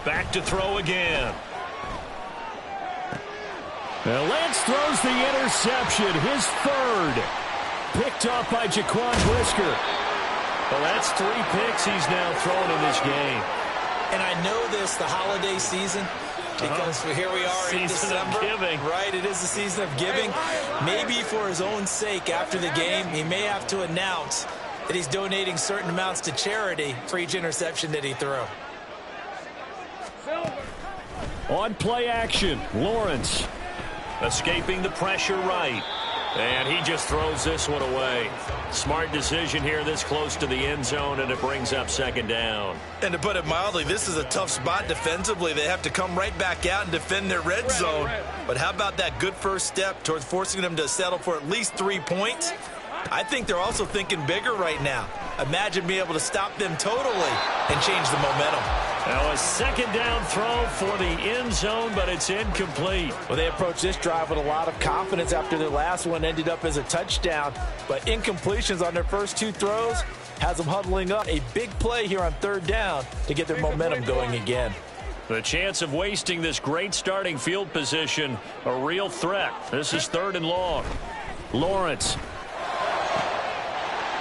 Back to throw again. Now Lance throws the interception, his 3rd. Picked off by Jaquan Brisker. Well, that's 3 picks he's now thrown in this game. And I know this, the holiday season, because here we are in December. Season of giving. Right, it is the season of giving. Maybe for his own sake after the game, he may have to announce that he's donating certain amounts to charity for each interception that he threw. On play action, Lawrence. Escaping the pressure right. And he just throws this one away. Smart decision here this close to the end zone, and it brings up 2nd down. And to put it mildly, this is a tough spot defensively. They have to come right back out and defend their red zone. But how about that good first step towards forcing them to settle for at least 3 points? I think they're also thinking bigger right now. Imagine being able to stop them totally and change the momentum. Now a 2nd down throw for the end zone, but it's incomplete. Well, they approached this drive with a lot of confidence after their last one ended up as a touchdown. But incompletions on their first 2 throws has them huddling up. A big play here on 3rd down to get their momentum going again. The chance of wasting this great starting field position, a real threat. This is 3rd and long. Lawrence.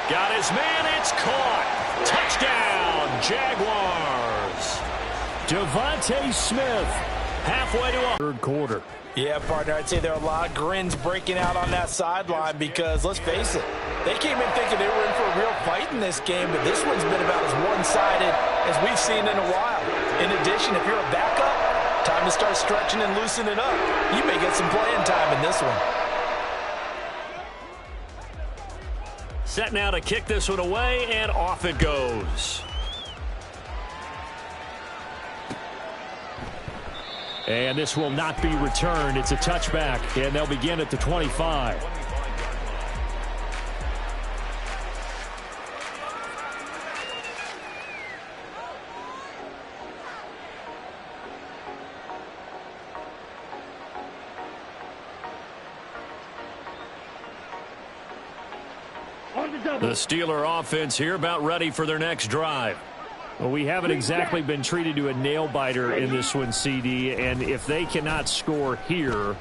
Got his man. It's caught. Touchdown, Jaguars. Devontae Smith Halfway to a third quarter. Yeah, partner, I'd say there are a lot of grins breaking out on that sideline because, let's face it, they came in thinking they were in for a real fight in this game, but this one's been about as one-sided as we've seen in a while. In addition, if you're a backup, time to start stretching and loosening up. You may get some playing time in this one. Set now to kick this one away, and off it goes. And this will not be returned. It's a touchback, and they'll begin at the 25. The Steeler offense here about ready for their next drive. Well, we haven't exactly been treated to a nail-biter in this one, CD, and if they cannot score here,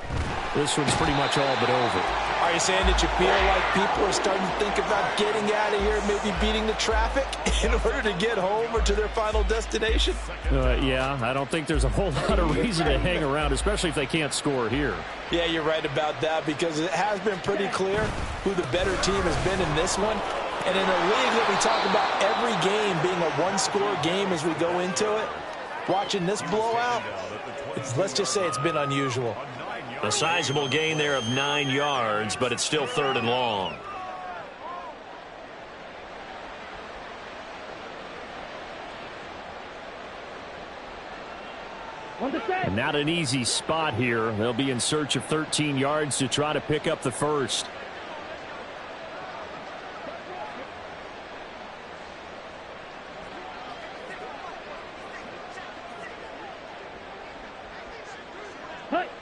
this one's pretty much all but over. Are you saying that you feel like people are starting to think about getting out of here, maybe beating the traffic in order to get home or to their final destination? Yeah, I don't think there's a whole lot of reason to hang around, especially if they can't score here. Yeah, you're right about that because it has been pretty clear who the better team has been in this one. And in a league that we talk about every game being a one-score game as we go into it, watching this blowout, let's just say it's been unusual. A sizable gain there of 9 yards, but it's still 3rd and long. And not an easy spot here. They'll be in search of 13 yards to try to pick up the first.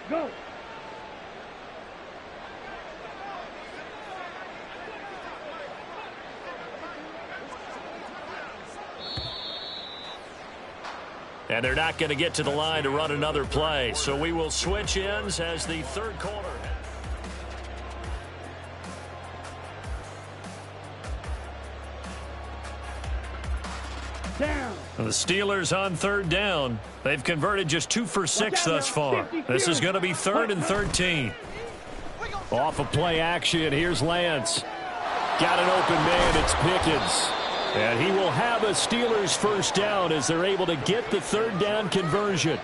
Go. And they're not going to get to the line to run another play. So we will switch ends as the third quarter. Down. The Steelers on 3rd down. They've converted just 2 for 6 thus far. This is going to be 3rd and 13. Off of play action, here's Lance. Got an open man, it's Pickens. And he will have a Steelers first down as they're able to get the 3rd down conversion.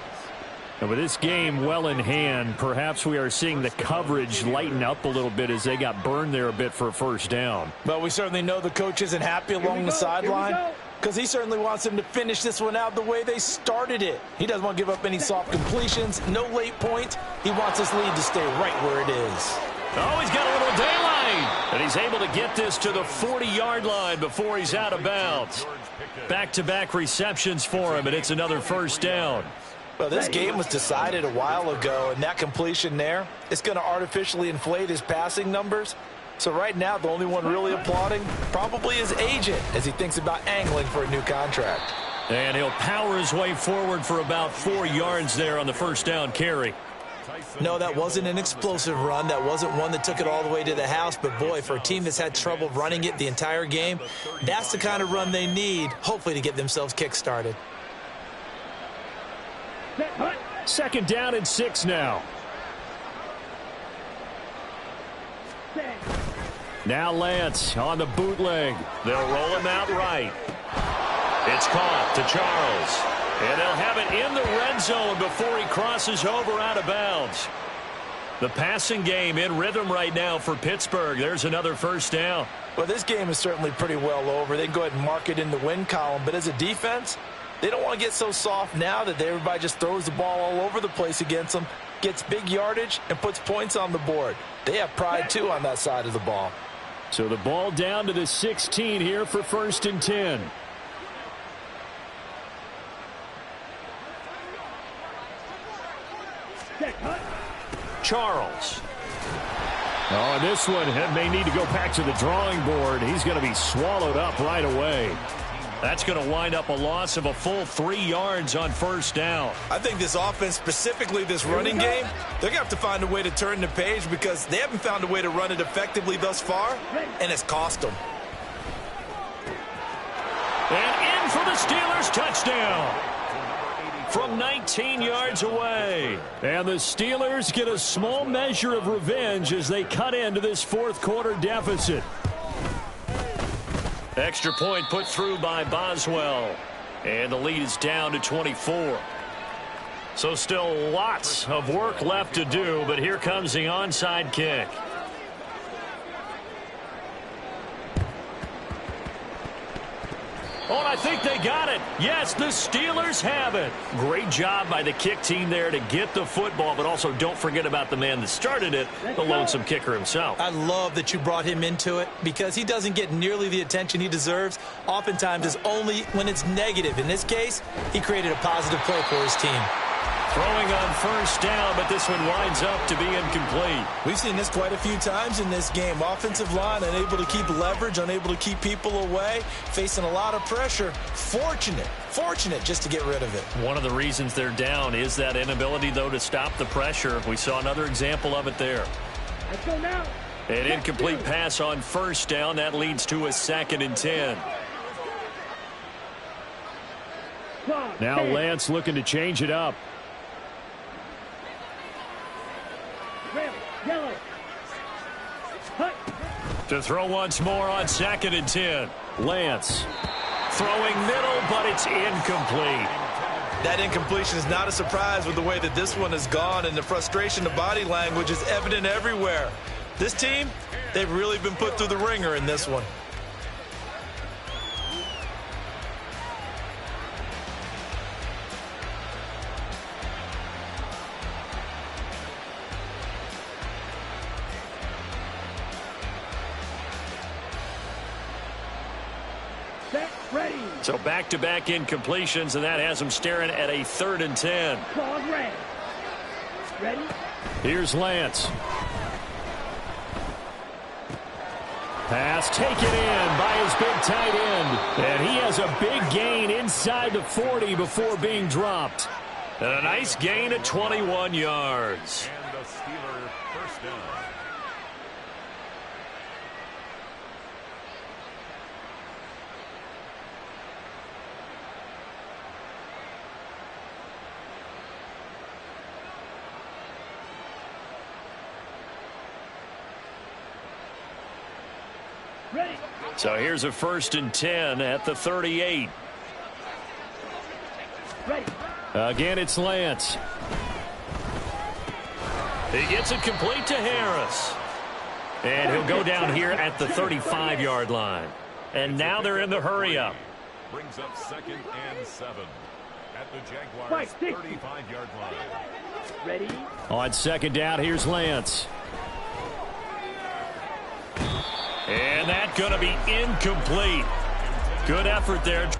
And with this game well in hand, perhaps we are seeing the coverage lighten up a little bit as they got burned there a bit for a first down. But we certainly know the coach isn't happy along the sideline because he certainly wants them to finish this one out the way they started it. He doesn't want to give up any soft completions, no late points. He wants his lead to stay right where it is. Oh, he's got a little daylight. And he's able to get this to the 40-yard line before he's out of bounds. Back-to-back receptions for him, and it's another first down. Well, this game was decided a while ago, and that completion there is going to artificially inflate his passing numbers. So right now, the only one really applauding probably his agent as he thinks about angling for a new contract. And he'll power his way forward for about 4 yards there on the first down carry. No, that wasn't an explosive run. That wasn't one that took it all the way to the house. But, boy, for a team that's had trouble running it the entire game, that's the kind of run they need, hopefully, to get themselves kick-started. 2nd down and 6 now. Now Lance on the bootleg. They'll roll him out right. It's caught to Charles. And they'll have it in the red zone before he crosses over out of bounds. The passing game in rhythm right now for Pittsburgh. There's another first down. Well, this game is certainly pretty well over. They can go ahead and mark it in the win column. But as a defense, they don't want to get so soft now that everybody just throws the ball all over the place against them, gets big yardage, and puts points on the board. They have pride, too, on that side of the ball. So the ball down to the 16 here for 1st and 10. Charles. Oh, this one may need to go back to the drawing board. He's going to be swallowed up right away. That's going to wind up a loss of a full 3 yards on first down. I think this offense, specifically this running game, they're going to have to find a way to turn the page because they haven't found a way to run it effectively thus far, and it's cost them. Steelers touchdown from 19 yards away. And the Steelers get a small measure of revenge as they cut into this fourth quarter deficit. Extra point put through by Boswell. And the lead is down to 24. So still lots of work left to do, but here comes the onside kick. Oh, and I think they got it. Yes, the Steelers have it. Great job by the kick team there to get the football, but also don't forget about the man that started it, the lonesome kicker himself. I love that you brought him into it because he doesn't get nearly the attention he deserves. Oftentimes it's only when it's negative. In this case, he created a positive play for his team. Throwing on first down, but this one winds up to be incomplete. We've seen this quite a few times in this game. Offensive line unable to keep leverage, unable to keep people away, facing a lot of pressure. Fortunate just to get rid of it. One of the reasons they're down is that inability, though, to stop the pressure. We saw another example of it there. Let's go now. An incomplete pass on first down. That leads to a 2nd and 10. Now Lance looking to change it up. Red, yellow. Hut. To throw once more on 2nd and 10. Lance. Throwing middle, but it's incomplete. That incompletion is not a surprise with the way that this one has gone, and the frustration, the body language is evident everywhere. This team, they've really been put through the ringer in this one. Ready. So back-to-back incompletions, and that has them staring at a 3rd and 10. Claws red. Ready. Here's Lance. Pass taken in by his big tight end. And he has a big gain inside the 40 before being dropped. And a nice gain at 21 yards. And the Steeler first down. Ready. So here's a 1st and 10 at the 38. Ready. Again, it's Lance. He gets it complete to Harris. And he'll go down here at the 35-yard line. And now they're in the hurry-up. Brings up 2nd and 7 at the Jaguars' 35-yard line. Ready. On 2nd down, here's Lance. And that's going to be incomplete. Good effort there.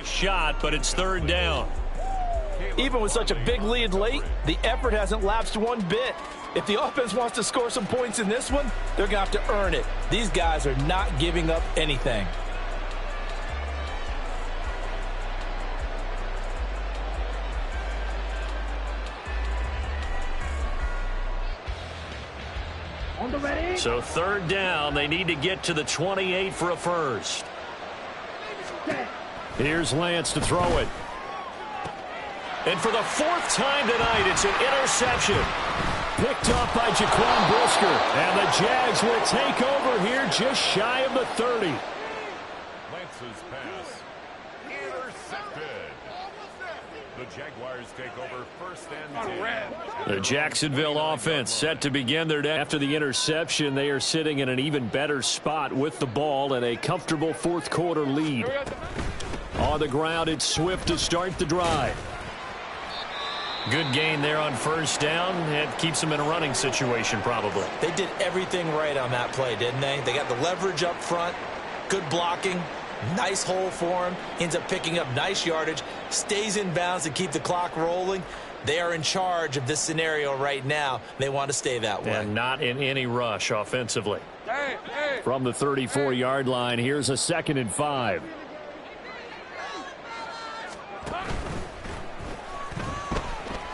Shot, but it's 3rd down. Even with such a big lead late, the effort hasn't lapsed one bit. If the offense wants to score some points in this one, they're going to have to earn it. These guys are not giving up anything. On the ready. So 3rd down, they need to get to the 28 for a first. Set. Here's Lance to throw it. And for the 4th time tonight, it's an interception. Picked up by Jaquan Brisker. And the Jags will take over here just shy of the 30. Lance's pass intercepted. The Jaguars take over 1st and 10. The Jacksonville offense set to begin their day. After the interception, they are sitting in an even better spot with the ball and a comfortable 4th quarter lead. On the ground, it's Swift to start the drive. Good gain there on first down. It keeps them in a running situation probably. They did everything right on that play, didn't they? They got the leverage up front, good blocking, nice hole for him, ends up picking up nice yardage, stays in bounds to keep the clock rolling. They are in charge of this scenario right now. They want to stay that way. And not in any rush offensively. From the 34-yard line, here's a 2nd and 5.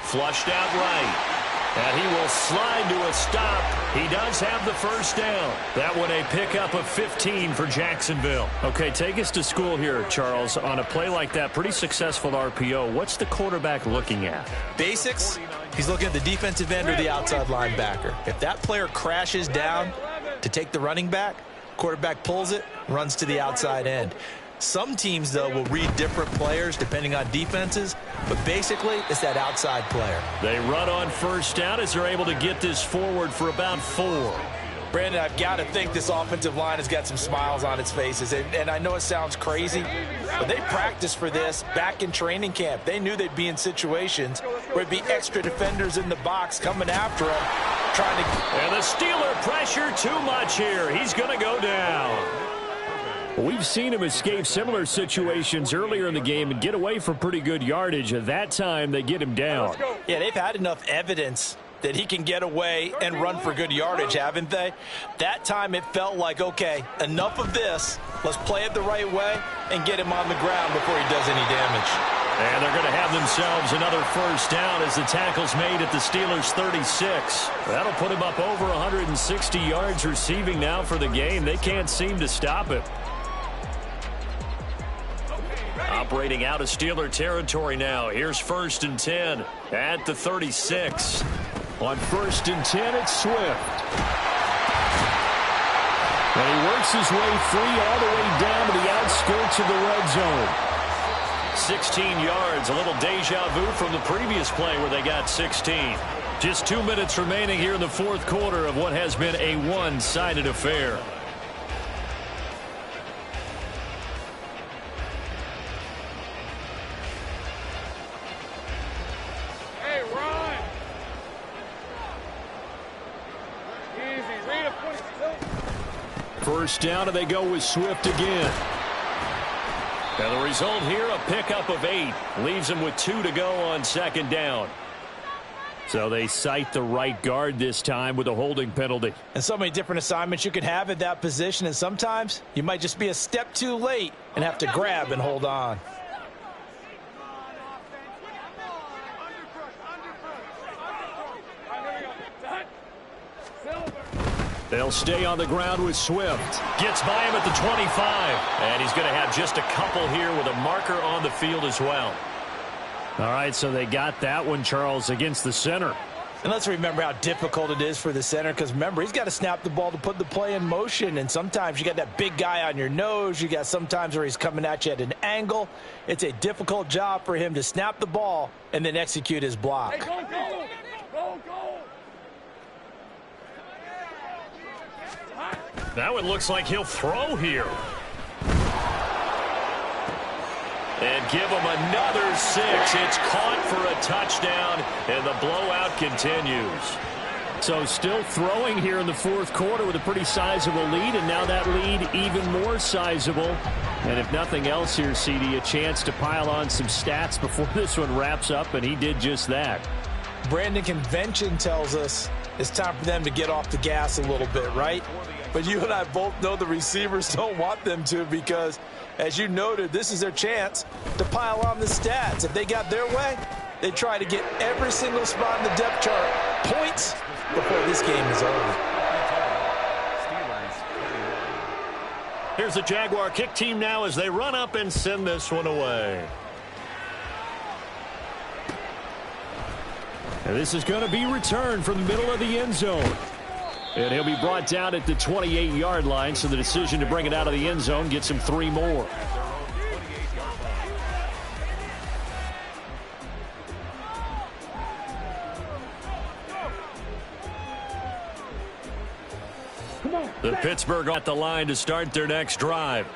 Flushed out right. And he will slide to a stop. He does have the first down. That one a pickup of 15 for Jacksonville. Okay, take us to school here, Charles. On a play like that, pretty successful RPO. What's the quarterback looking at? Basics, he's looking at the defensive end or the outside linebacker. If that player crashes down to take the running back, quarterback pulls it, runs to the outside end. Some teams, though, will read different players depending on defenses, but basically it's that outside player. They run on first down as they're able to get this forward for about 4. Brandon, I've got to think this offensive line has got some smiles on its faces. And I know it sounds crazy, but they practiced for this back in training camp. They knew they'd be in situations where it'd be extra defenders in the box coming after them, trying to... And the Steeler pressure too much here. He's going to go down. We've seen him escape similar situations earlier in the game and get away from pretty good yardage. At that time, they get him down. Yeah, they've had enough evidence that he can get away and run for good yardage, haven't they? That time it felt like, okay, enough of this. Let's play it the right way and get him on the ground before he does any damage. And they're going to have themselves another first down as the tackle's made at the Steelers' 36. That'll put him up over 160 yards receiving now for the game. They can't seem to stop it. Operating out of Steeler territory now. Here's 1st and 10 at the 36. On 1st and 10, it's Swift. And he works his way free all the way down to the outskirts of the red zone. 16 yards, a little deja vu from the previous play where they got 16. Just 2 minutes remaining here in the 4th quarter of what has been a one-sided affair. First down, and they go with Swift again. And the result here, a pickup of 8. Leaves them with 2 to go on 2nd down. So they cite the right guard this time with a holding penalty. And so many different assignments you can have at that position, and sometimes you might just be a step too late and have to grab and hold on. They'll stay on the ground with Swift. Gets by him at the 25. And he's going to have just a couple here with a marker on the field as well. All right, so they got that one, Charles, against the center. And let's remember how difficult it is for the center, because remember, he's got to snap the ball to put the play in motion, and sometimes you got that big guy on your nose. You got sometimes where he's coming at you at an angle. It's a difficult job for him to snap the ball and then execute his block. Hey, go, go, go, go. Now it looks like he'll throw here. And give him another 6. It's caught for a touchdown, and the blowout continues. So still throwing here in the 4th quarter with a pretty sizable lead, and now that lead even more sizable. And if nothing else here, CD, a chance to pile on some stats before this one wraps up, and he did just that. Brandon, convention tells us it's time for them to get off the gas a little bit, right? But you and I both know the receivers don't want them to, because, as you noted, this is their chance to pile on the stats. If they got their way, they try to get every single spot in the depth chart points before this game is over. Here's the Jaguar kick team now as they run up and send this one away. And this is going to be returned from the middle of the end zone. And he'll be brought down at the 28-yard line, so the decision to bring it out of the end zone gets him 3 more. The Pittsburgh at the line to start their next drive.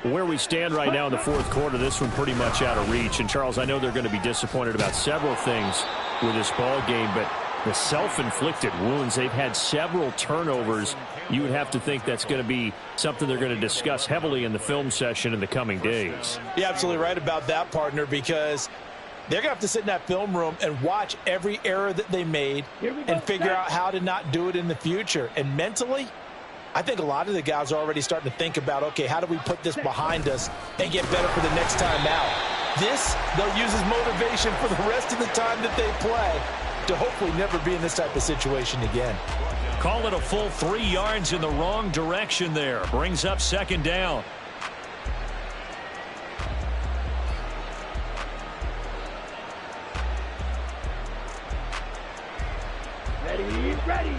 Where we stand right now in the 4th quarter, this one pretty much out of reach. And, Charles, I know they're going to be disappointed about several things with this ball game, but the self-inflicted wounds, they've had several turnovers. You would have to think that's going to be something they're going to discuss heavily in the film session in the coming days. You're absolutely right about that, partner, because they're going to have to sit in that film room and watch every error that they made and figure out how to not do it in the future. And mentally, I think a lot of the guys are already starting to think about, okay, how do we put this behind us and get better for the next time out? This, they'll use as motivation for the rest of the time that they play to hopefully never be in this type of situation again. Call it a full 3 yards in the wrong direction there. Brings up second down. Ready.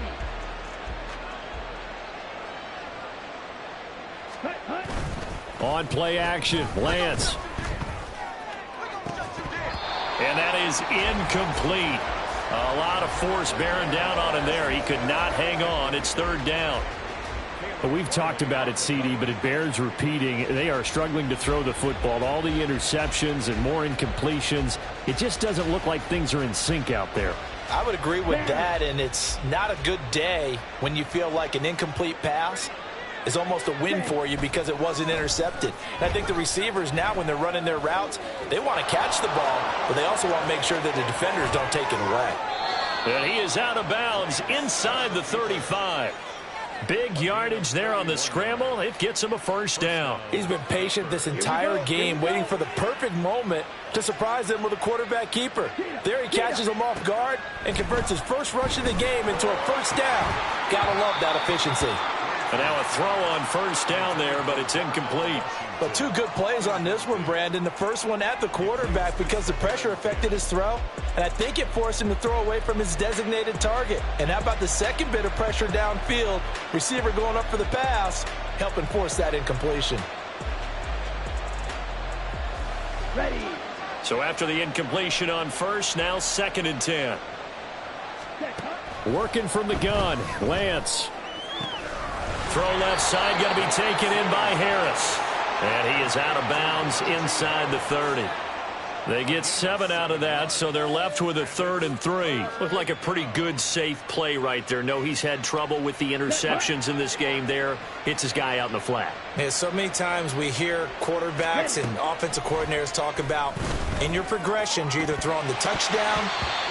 On play action, Lance. And that is incomplete. A lot of force bearing down on him there. He could not hang on. It's third down. Well, we've talked about it, CD, but it bears repeating. They are struggling to throw the football. All the interceptions and more incompletions. It just doesn't look like things are in sync out there. I would agree with that, and it's not a good day when you feel like an incomplete pass is almost a win for you because it wasn't intercepted. And I think the receivers now, when they're running their routes, they want to catch the ball, but they also want to make sure that the defenders don't take it away. And he is out of bounds inside the 35. Big yardage there on the scramble. It gets him a first down. He's been patient this entire game, waiting for the perfect moment to surprise them with a quarterback keeper. There he catches him off guard and converts his first rush of the game into a first down. Gotta love that efficiency. And now a throw on first down there, but it's incomplete. But 2 good plays on this one, Brandon. The first one at the quarterback because the pressure affected his throw, and I think it forced him to throw away from his designated target. And how about the second bit of pressure downfield? Receiver going up for the pass, helping force that incompletion. Ready. So after the incompletion on first, now 2nd and 10. Working from the gun, Lance. Throw left side, going to be taken in by Harris. And he is out of bounds inside the 30. They get 7 out of that, so they're left with a 3rd and 3. Looked like a pretty good, safe play right there. No, he's had trouble with the interceptions in this game there. Hits his guy out in the flat. Yeah, so many times we hear quarterbacks and offensive coordinators talk about in your progressions, you're either throwing the touchdown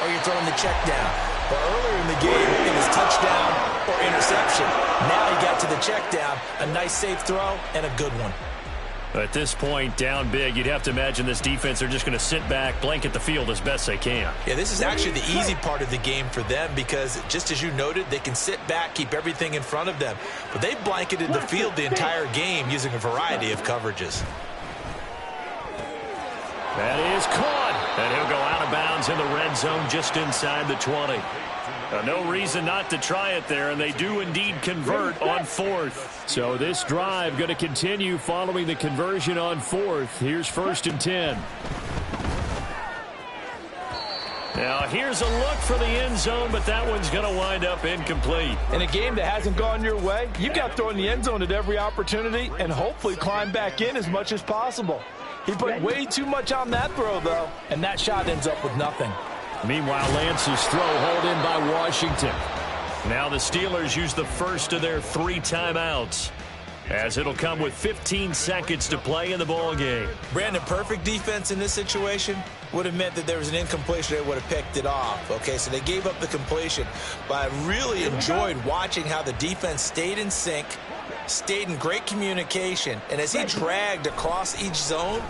or you're throwing the check down. But earlier in the game, it was touchdown or interception. Now he got to the check down, a nice safe throw, and a good one. At this point, down big, you'd have to imagine this defense are just going to sit back, blanket the field as best they can. Yeah, this is actually the easy part of the game for them because, just as you noted, they can sit back, keep everything in front of them. But they blanketed the field the entire game using a variety of coverages. That is caught, and he'll go out of bounds in the red zone just inside the 20. No reason not to try it there, and they do indeed convert on 4th. So this drive going to continue following the conversion on 4th. Here's 1st and 10. Now here's a look for the end zone, but that one's going to wind up incomplete. In a game that hasn't gone your way, you've got to throw in the end zone at every opportunity and hopefully climb back in as much as possible. He put way too much on that throw, though, and that shot ends up with nothing. Meanwhile, Lance's throw hauled in by Washington. Now the Steelers use the first of their 3 timeouts, as it'll come with 15 seconds to play in the ball game. Brandon, perfect defense in this situation would have meant that there was an incompletion. They would have picked it off. Okay, so they gave up the completion. But I really enjoyed watching how the defense stayed in sync, stayed in great communication. And as he dragged across each zone,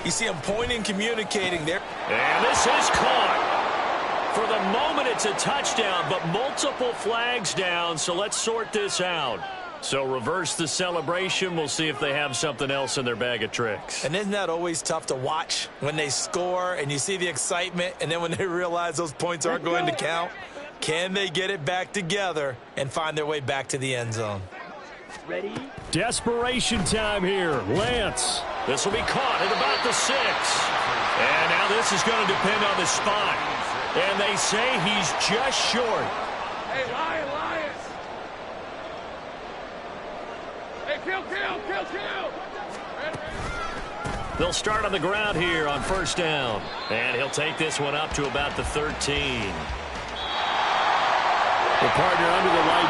you see him pointing, communicating there. And this is caught. For the moment, it's a touchdown, but multiple flags down, so let's sort this out. So reverse the celebration. We'll see if they have something else in their bag of tricks. And isn't that always tough to watch when they score and you see the excitement, and then when they realize those points aren't going to count? Can they get it back together and find their way back to the end zone? Ready? Desperation time here. Lance. This will be caught at about the 6. And now this is going to depend on the spot. And they say he's just short. Hey, Lions! Hey, kill! They'll start on the ground here on first down. And he'll take this one up to about the 13. The partner under the lights.